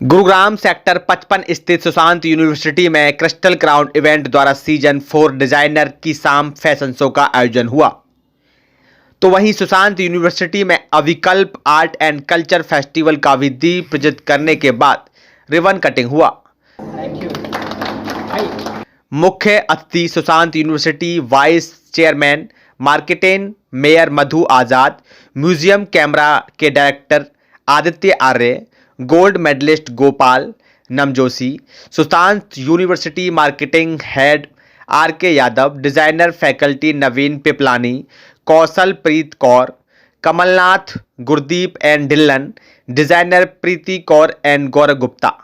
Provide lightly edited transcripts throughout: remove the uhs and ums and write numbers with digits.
Gurugram sector 55 स्थित Sushant university में crystal crown event द्वारा सीजन 4 डिजाइनर की शाम फैशन शो का आयोजन हुआ। तो वहीं सुशांत यूनिवर्सिटी में अविकल्प आर्ट एंड कल्चर फेस्टिवल का भी दीप प्रज्वलित करने के बाद रिबन कटिंग हुआ। मुख्य अतिथि Sushant university vice chairman marketing mayor Madhu Azad, museum camera के director Aditya Arya, gold medalist Gopal Namjoshi, Sushant university marketing head R K Yadav, designer faculty Naveen Piplani, Kaushal Preet Kaur, Kamalnath, Gurdeep and Dhillon, designer Preeti Kaur and Gaurav Gupta.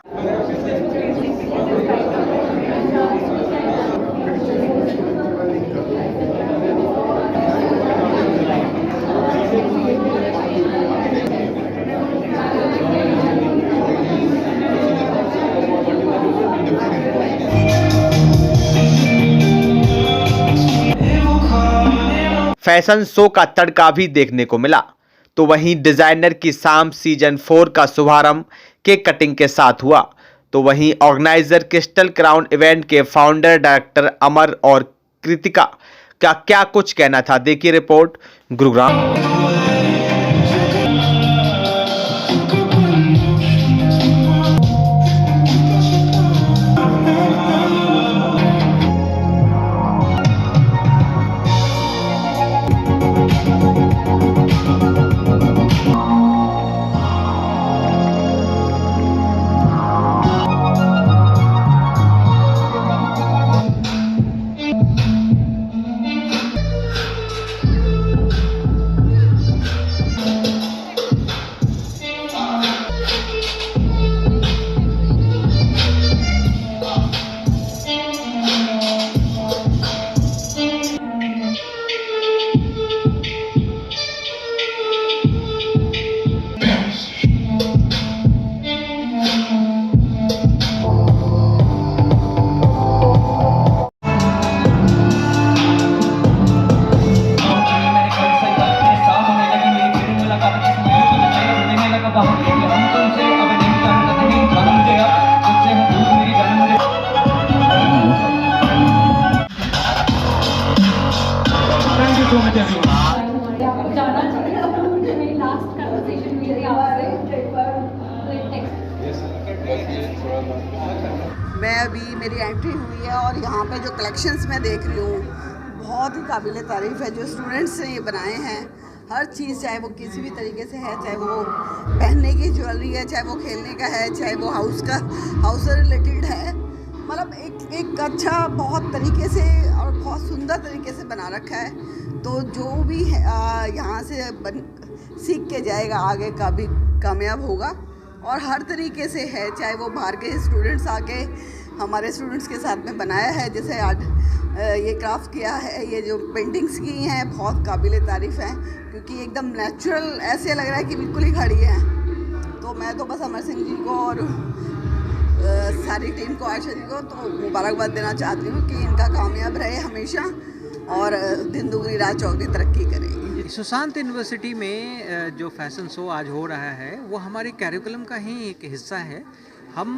Fashion show का तड़का भी देखने को मिला। तो वहीं डिजाइनर की शाम सीजन 4 का शुभारंभ केक कटिंग के साथ हुआ। तो वहीं ऑर्गेनाइजर क्रिस्टल क्राउन इवेंट के फाउंडर डायरेक्टर अमर और कृतिका का क्या कुछ कहना था, देखिए रिपोर्ट गुरुग्राम। मैं अभी मेरी एंट्री हुई है और यहाँ पे जो कलेक्शंस मैं देख रही हूँ बहुत ही काबिल तारीफ़ है। जो स्टूडेंट्स ने ये बनाए हैं, हर चीज़ चाहे वो किसी भी तरीके से है, चाहे वो पहनने की ज्वेलरी है, चाहे वो खेलने का है, चाहे वो हाउस से रिलेटेड है, मतलब एक अच्छा बहुत तरीके से और बहुत सुंदर तरीके से बना रखा है। तो जो भी यहाँ से सीख के जाएगा आगे का भी कामयाब होगा। और हर तरीके से है, चाहे वो बाहर के स्टूडेंट्स आके हमारे स्टूडेंट्स के साथ में बनाया है, जैसे आर्ट ये क्राफ्ट किया है, ये जो पेंटिंग्स की हैं बहुत काबिल तारीफ़ हैं, क्योंकि एकदम नेचुरल ऐसे लग रहा है कि बिल्कुल ही खड़ी है। तो मैं तो बस अमर सिंह जी को और सारी टीम को, आयशा जी को तो मुबारकबाद देना चाहती हूँ कि इनका कामयाब रहे हमेशा और दिन दुगनी रात चौगनी तरक्की करें। सुशांत यूनिवर्सिटी में जो फैशन शो आज हो रहा है वो हमारे कैरिकुलम का ही एक हिस्सा है। हम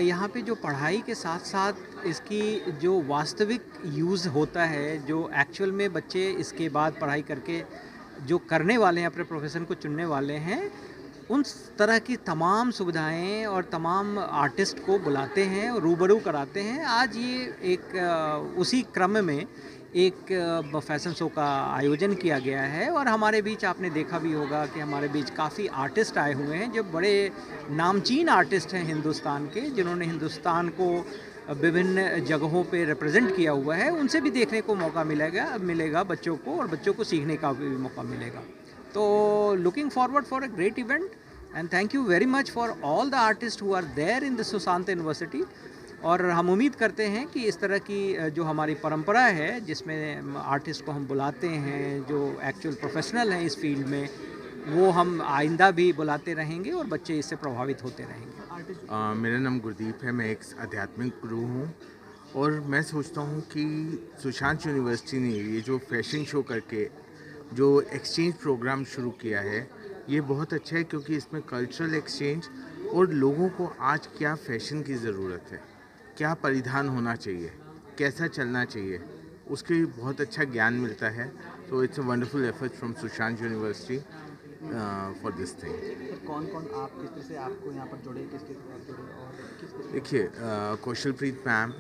यहाँ पे जो पढ़ाई के साथ साथ इसकी जो वास्तविक यूज़ होता है, जो एक्चुअल में बच्चे इसके बाद पढ़ाई करके जो करने वाले हैं, अपने प्रोफेशन को चुनने वाले हैं, उन तरह की तमाम सुविधाएं और तमाम आर्टिस्ट को बुलाते हैं और रूबरू कराते हैं। आज ये एक उसी क्रम में एक फैशन शो का आयोजन किया गया है और हमारे बीच आपने देखा भी होगा कि हमारे बीच काफ़ी आर्टिस्ट आए हुए हैं जो बड़े नामचीन आर्टिस्ट हैं हिंदुस्तान के, जिन्होंने हिंदुस्तान को विभिन्न जगहों पे रिप्रेजेंट किया हुआ है। उनसे भी देखने को मौका मिलेगा बच्चों को, और बच्चों को सीखने का भी मौका मिलेगा। तो looking forward for a great event and thank you very much for all the artist who are there in the Sushant university. और हम उम्मीद करते हैं कि इस तरह की जो हमारी परंपरा है, जिसमें आर्टिस्ट को हम बुलाते हैं जो एक्चुअल प्रोफेशनल हैं इस फील्ड में, वो हम आइंदा भी बुलाते रहेंगे और बच्चे इससे प्रभावित होते रहेंगे। मेरा नाम गुरदीप है, मैं एक आध्यात्मिक गुरु हूँ और मैं सोचता हूँ कि सुशांत यूनिवर्सिटी ने ये जो फैशन शो करके जो एक्सचेंज प्रोग्राम शुरू किया है, ये बहुत अच्छा है क्योंकि इसमें कल्चरल एक्सचेंज और लोगों को आज क्या फैशन की ज़रूरत है, क्या परिधान होना चाहिए, कैसा चलना चाहिए, उसके बहुत अच्छा ज्ञान मिलता है. So it's a wonderful effort from Sushant university for this thing. कौन कौन आप किस तरह से आपको यहाँ पर जुड़े, किसके साथ जुड़े और किस तरह देखिए, Kaushalpreet ma'am,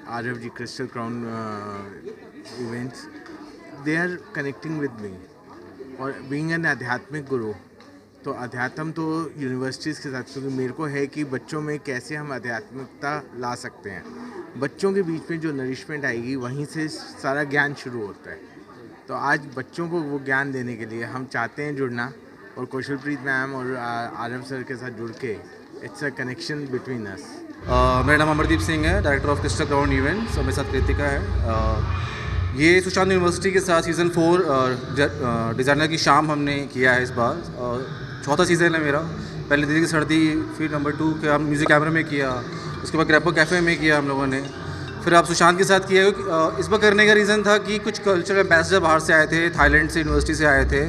Aarav ji, crystal crown events, they are connecting with me. और बीइंग एन आध्यात्मिक गुरु, तो अध्यात्म तो यूनिवर्सिटीज़ के साथ, क्योंकि मेरे को है कि बच्चों में कैसे हम आध्यात्मिकता ला सकते हैं. बच्चों के बीच में जो नरिशमेंट आएगी वहीं से सारा ज्ञान शुरू होता है. तो आज बच्चों को वो ज्ञान देने के लिए हम चाहते हैं जुड़ना, और कौशलप्रीत मैम और आरव सर के साथ जुड़ के it's a connection between us. मेरा नाम अमरदीप सिंह है, director of crystal crown events, और मेरे साथ कृतिका है. ये सुशांत यूनिवर्सिटी के साथ सीज़न 4 डिज़ाइनर की शाम हमने किया है इस बार. चौथा सीज़न है मेरा. पहले दिल्ली की सर्दी, फिर नंबर 2 के हम म्यूज़िक कैमरे में किया, उसके बाद ग्रेपो कैफ़े में किया हम लोगों ने, फिर आप सुशांत के साथ किया. इस बार करने का रीज़न था कि कुछ कल्चरल एम्बेसडर बाहर से आए थे, थाईलैंड से, यूनिवर्सिटी से आए थे,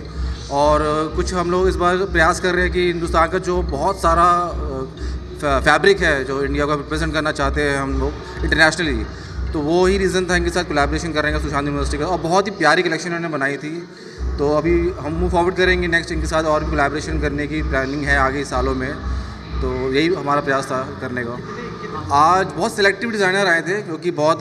और कुछ हम लोग इस बार प्रयास कर रहे हैं कि हिंदुस्तान का जो बहुत सारा फैब्रिक है जो इंडिया को रिप्रेजेंट करना चाहते हैं हम लोग इंटरनेशनली, तो वो ही रीज़न था इनके साथ कोलैबोरेशन कर रहे हैं सुशांत यूनिवर्सिटी का. और बहुत ही प्यारी कलेक्शन उन्होंने बनाई थी. तो अभी हम मूव फॉरवर्ड करेंगे नेक्स्ट इनके साथ, और भी कोलैबोरेशन करने की प्लानिंग है आगे सालों में. तो यही हमारा प्रयास था करने का. आज बहुत सिलेक्टिव डिज़ाइनर आए थे, क्योंकि बहुत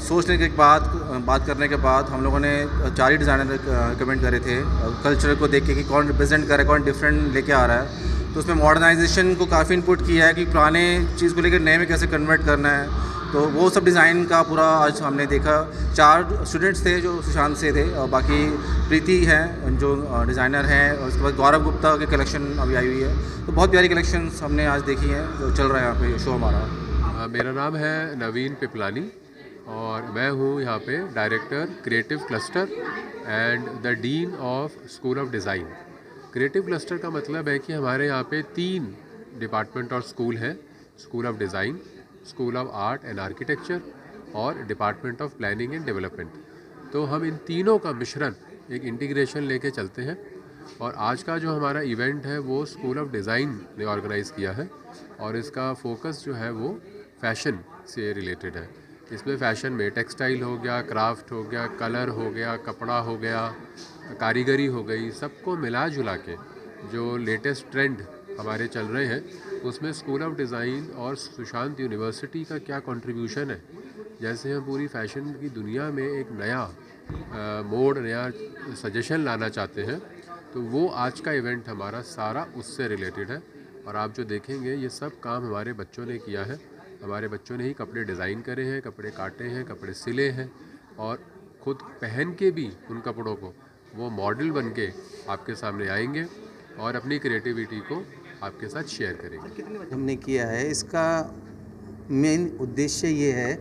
सोचने के बाद, बात करने के बाद हम लोगों ने 4 ही डिज़ाइनर रिकमेंड करे थे, कल्चर को देख के कि कौन रिप्रेजेंट करे, कौन डिफरेंट लेके आ रहा है. तो उसमें मॉडर्नाइजेशन को काफ़ी इनपुट किया है कि पुराने चीज़ को लेकर नए में कैसे कन्वर्ट करना है. तो वो सब डिज़ाइन का पूरा आज हमने देखा. 4 स्टूडेंट्स थे जो सुशांत से थे, और बाकी प्रीति हैं जो डिज़ाइनर हैं, और उसके बाद गौरव गुप्ता की कलेक्शन अभी आई हुई है. तो बहुत प्यारी कलेक्शंस हमने आज देखी हैं जो चल रहा है यहाँ पे शो हमारा. मेरा नाम है नवीन पिपलानी, और मैं हूँ यहाँ पे director creative cluster and the dean of school of design. Creative cluster का मतलब है कि हमारे यहाँ पे 3 डिपार्टमेंट और स्कूल हैं: school of design, school of art and architecture, और department of planning and development. तो हम इन तीनों का मिश्रण, एक इंटीग्रेशन लेके चलते हैं. और आज का जो हमारा इवेंट है वो स्कूल ऑफ डिज़ाइन ने ऑर्गेनाइज़ किया है, और इसका फोकस जो है वो फैशन से रिलेटेड है. इसमें फ़ैशन में टेक्सटाइल हो गया, क्राफ्ट हो गया, कलर हो गया, कपड़ा हो गया, कारीगरी हो गई, सबको मिला जुला के जो लेटेस्ट ट्रेंड हमारे चल रहे हैं, उसमें स्कूल ऑफ डिज़ाइन और सुशांत यूनिवर्सिटी का क्या कंट्रीब्यूशन है. जैसे हम पूरी फ़ैशन की दुनिया में एक नया मोड, नया सजेशन लाना चाहते हैं, तो वो आज का इवेंट हमारा सारा उससे रिलेटेड है. और आप जो देखेंगे ये सब काम हमारे बच्चों ने किया है. हमारे बच्चों ने ही कपड़े डिज़ाइन करे हैं, कपड़े काटे हैं, कपड़े सिले हैं, और ख़ुद पहन के भी उन कपड़ों को वो मॉडल बन के आपके सामने आएंगे और अपनी क्रिएटिविटी को आपके साथ शेयर करेंगे. हमने किया है, इसका मेन उद्देश्य ये है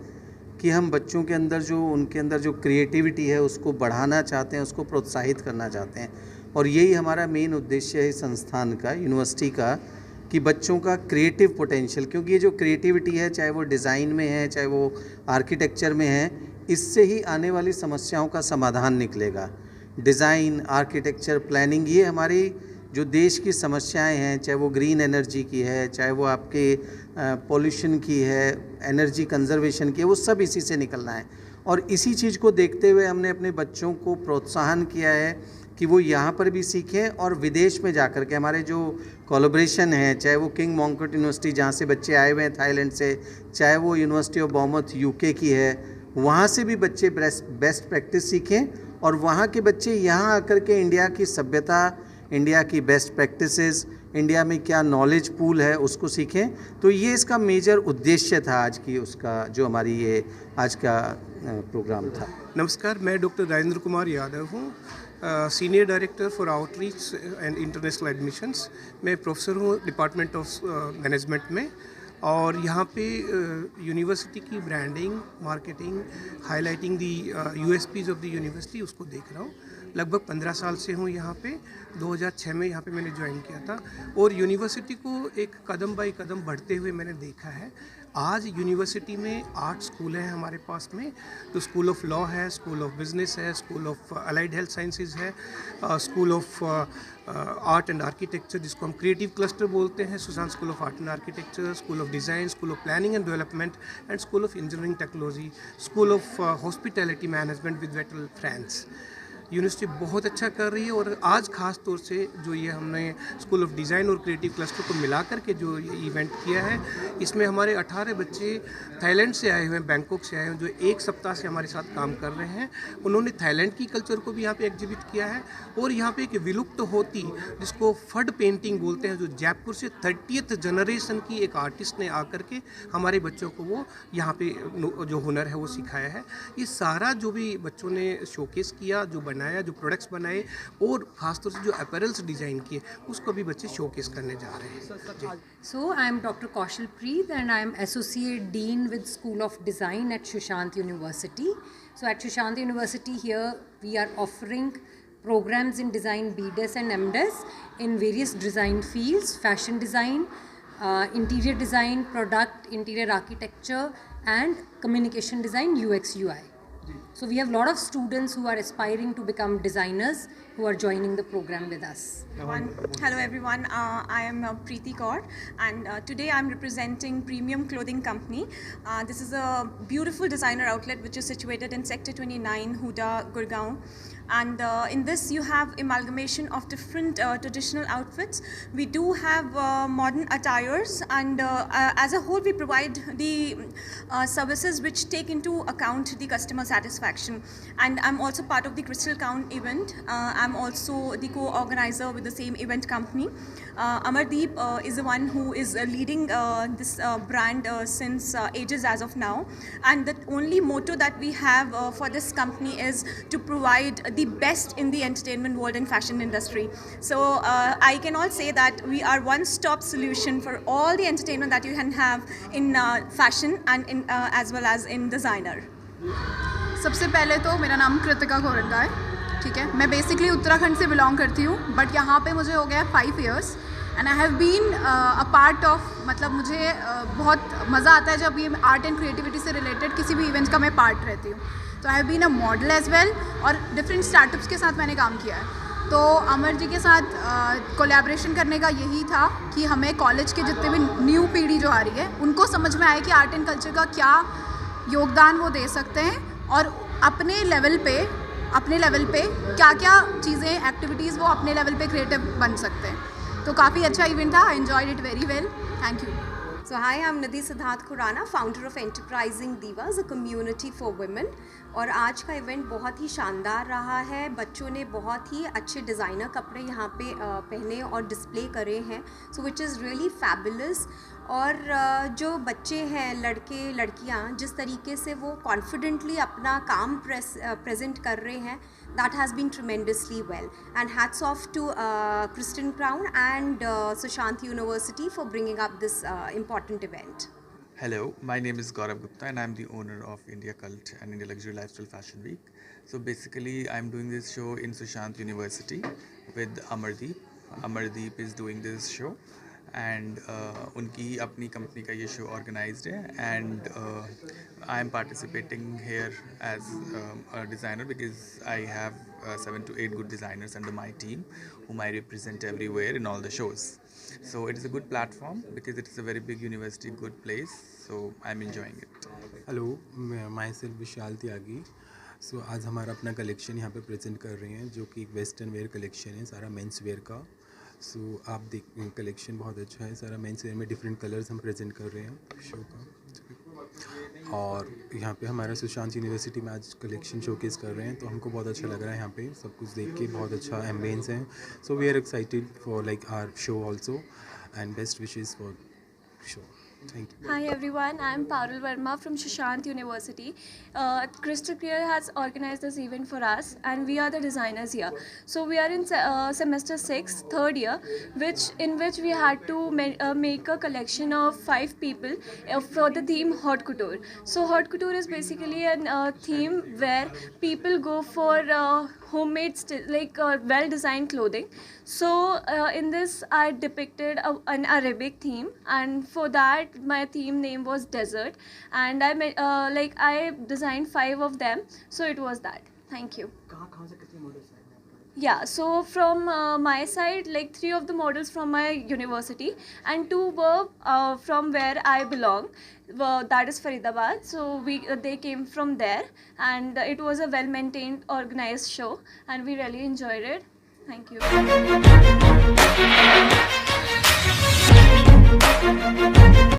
कि हम बच्चों के अंदर जो, उनके अंदर जो क्रिएटिविटी है उसको बढ़ाना चाहते हैं, उसको प्रोत्साहित करना चाहते हैं. और यही हमारा मेन उद्देश्य है संस्थान का, यूनिवर्सिटी का, कि बच्चों का क्रिएटिव पोटेंशियल, क्योंकि ये जो क्रिएटिविटी है, चाहे वो डिज़ाइन में है, चाहे वो आर्किटेक्चर में है, इससे ही आने वाली समस्याओं का समाधान निकलेगा. डिज़ाइन, आर्किटेक्चर, प्लानिंग, ये हमारी जो देश की समस्याएं हैं, चाहे वो ग्रीन एनर्जी की है, चाहे वो आपके पोल्यूशन की है, एनर्जी कंजर्वेशन की है, वो सब इसी से निकलना है. और इसी चीज़ को देखते हुए हमने अपने बच्चों को प्रोत्साहन किया है कि वो यहाँ पर भी सीखें, और विदेश में जाकर के हमारे जो कोलैबोरेशन है, चाहे वो किंग मॉन्कट यूनिवर्सिटी जहाँ से बच्चे आए हुए हैं थाईलैंड से, चाहे वो यूनिवर्सिटी ऑफ बॉर्मथ यूके की है, वहाँ से भी बच्चे बेस्ट प्रैक्टिस सीखें, और वहाँ के बच्चे यहाँ आकर के इंडिया की सभ्यता, इंडिया की बेस्ट प्रैक्टिसेस, इंडिया में क्या नॉलेज पूल है उसको सीखें. तो ये इसका मेजर उद्देश्य था आज की, उसका जो हमारी ये आज का प्रोग्राम था. नमस्कार, मैं डॉक्टर राजेंद्र कुमार यादव हूँ, senior director for outreach and international admissions. मैं प्रोफेसर हूँ डिपार्टमेंट ऑफ मैनेजमेंट में, और यहाँ पे यूनिवर्सिटी की branding, marketing, highlighting the USPs of the university, उसको देख रहा हूँ. लगभग 15 साल से हूँ यहाँ पे। 2006 में यहाँ पे मैंने ज्वाइन किया था और यूनिवर्सिटी को एक कदम बाई कदम बढ़ते हुए मैंने देखा है। आज यूनिवर्सिटी में 8 स्कूल हैं हमारे पास में। तो स्कूल ऑफ लॉ है, स्कूल ऑफ बिजनेस है, school of allied health sciences है, school of art and architecture जिसको हम क्रिएटिव क्लस्टर बोलते हैं, Sushant school of art and architecture, school of design, school of planning and development and school of engineering technology, school of hospitality management with Vatel France. University बहुत अच्छा कर रही है और आज ख़ास तौर से जो ये हमने स्कूल ऑफ डिज़ाइन और क्रिएटिव क्लस्टर को मिला करके जो ये इवेंट किया है, इसमें हमारे 18 बच्चे थाईलैंड से आए हुए हैं, बैंकॉक से आए हुए हैं, जो 1 सप्ताह से हमारे साथ काम कर रहे हैं। उन्होंने थाईलैंड की कल्चर को भी यहाँ पे एग्जिबिट किया है और यहाँ पे एक विलुप्त होती जिसको फड पेंटिंग बोलते हैं, जो जयपुर से 30th जनरेशन की एक आर्टिस्ट ने आकर के हमारे बच्चों को वो यहाँ पे जो हुनर है वो सिखाया है। ये सारा जो भी बच्चों ने शोकेस किया, जो बनाया, जो प्रोडक्ट्स बनाए और ख़ासतौर से जो अपैरल्स डिज़ाइन किए, उसको भी बच्चे शोकेस करने जा रहे हैं। So I am Dr. Kaushal Preet and I am Associate Dean with School of Design at Sushant University. So at Sushant University here we are offering programs in design BDes and MDes in various design fields: fashion design, interior design, product, interior architecture and communication design, UX UI. So we have a lot of students who are aspiring to become designers who are joining the program with us. Hello everyone, I am Preeti Kaur and today I am representing Premium Clothing Company. This is a beautiful designer outlet which is situated in Sector 29, Huda, Gurgaon. And in this you have amalgamation of different traditional outfits. We do have modern attires and as a whole we provide the services which take into account the customer satisfaction. And I'm also part of the Crystal Crown event. I'm also the co-organizer with the same event company. Amardeep is the one who is leading this brand since ages as of now. And the only motto that we have for this company is to provide the best in the entertainment world and fashion industry. So I can all say that we are one-stop solution for all the entertainment that you can have in fashion and in, as well as in designer. सबसे पहले तो मेरा नाम कृतिका गोरंगा है, ठीक है। मैं basically Uttarakhand से बिलोंग करती हूँ, बट यहाँ पे मुझे हो गया 5 years and I have been a part of, मतलब मुझे बहुत मज़ा आता है जब ये आर्ट एंड क्रिएटिविटी से रिलेटेड किसी भी इवेंट का मैं पार्ट रहती हूँ। तो I have been a model as well और डिफरेंट स्टार्टअप्स के साथ मैंने काम किया है। तो अमर जी के साथ कोलैबोरेशन करने का यही था कि हमें कॉलेज के जितने भी न्यू पीढ़ी जो आ रही है उनको समझ में आए कि आर्ट एंड कल्चर का क्या योगदान वो दे सकते हैं और अपने लेवल पे क्या क्या चीज़ें एक्टिविटीज़ वो अपने लेवल पे क्रिएटिव बन सकते हैं। तो काफ़ी अच्छा इवेंट था, I enjoyed it very well, thank you. So hi, I'm Nidhi Siddharth Khurana, founder of Enterprising Divas, a community for women. और आज का इवेंट बहुत ही शानदार रहा है। बच्चों ने बहुत ही अच्छे डिज़ाइनर कपड़े यहाँ पे पहने और डिस्प्ले करे हैं, सो विच इज़ रियली फैबुलस। और जो बच्चे हैं, लड़के लड़कियाँ, जिस तरीके से वो कॉन्फिडेंटली अपना काम प्रेजेंट कर रहे हैं, that has been tremendously well, and hats off to Crystal Crown and Sushant University for bringing up this important event. Hello, my name is Gaurav Gupta and I'm the owner of India Cult and India Luxury Lifestyle Fashion Week. So basically I'm doing this show in Sushant University with Amardeep. Amardeep is doing this show and उनकी अपनी company का ये show organised है and I am participating here as a designer because I have 7 to 8 good designers under my team whom I represent everywhere in all the shows. So it is a good platform because it is a very big university, good place, so I'm enjoying it. Hello, myself Vishal Tyagi. So आज हमारा अपना collection यहाँ पे present कर रहे हैं जो कि एक वेस्टर्न वेयर कलेक्शन है, सारा मेंस वेयर का। सो आप देख, कलेक्शन बहुत अच्छा है, सारा मेंस वेयर में डिफरेंट कलर्स हम प्रेजेंट कर रहे हैं शो का। और यहाँ पे हमारा सुशांत यूनिवर्सिटी में आज कलेक्शन शोकेस कर रहे हैं, तो हमको बहुत अच्छा लग रहा है यहाँ पे सब कुछ देख के, बहुत अच्छा एम्बियंस है। So we are excited for like our show also and best wishes for show. Thank you. Hi everyone, I am Parul Verma from Sushant University. Crystal Clear has organized this event for us and we are the designers here. So we are in semester 6, third year, in which we had to make a collection of 5 people for the theme Haute Couture. So Haute Couture is basically a theme where people go for homemade well designed clothing. So in this I depicted an Arabic theme, and for that my theme name was desert, and I designed 5 of them, so it was that. Thank you. Yeah, so from my side, like 3 of the models from my university and 2 were from where I belong, that is Faridabad. So they came from there, and it was a well maintained, organized show, and we really enjoyed it. Thank you.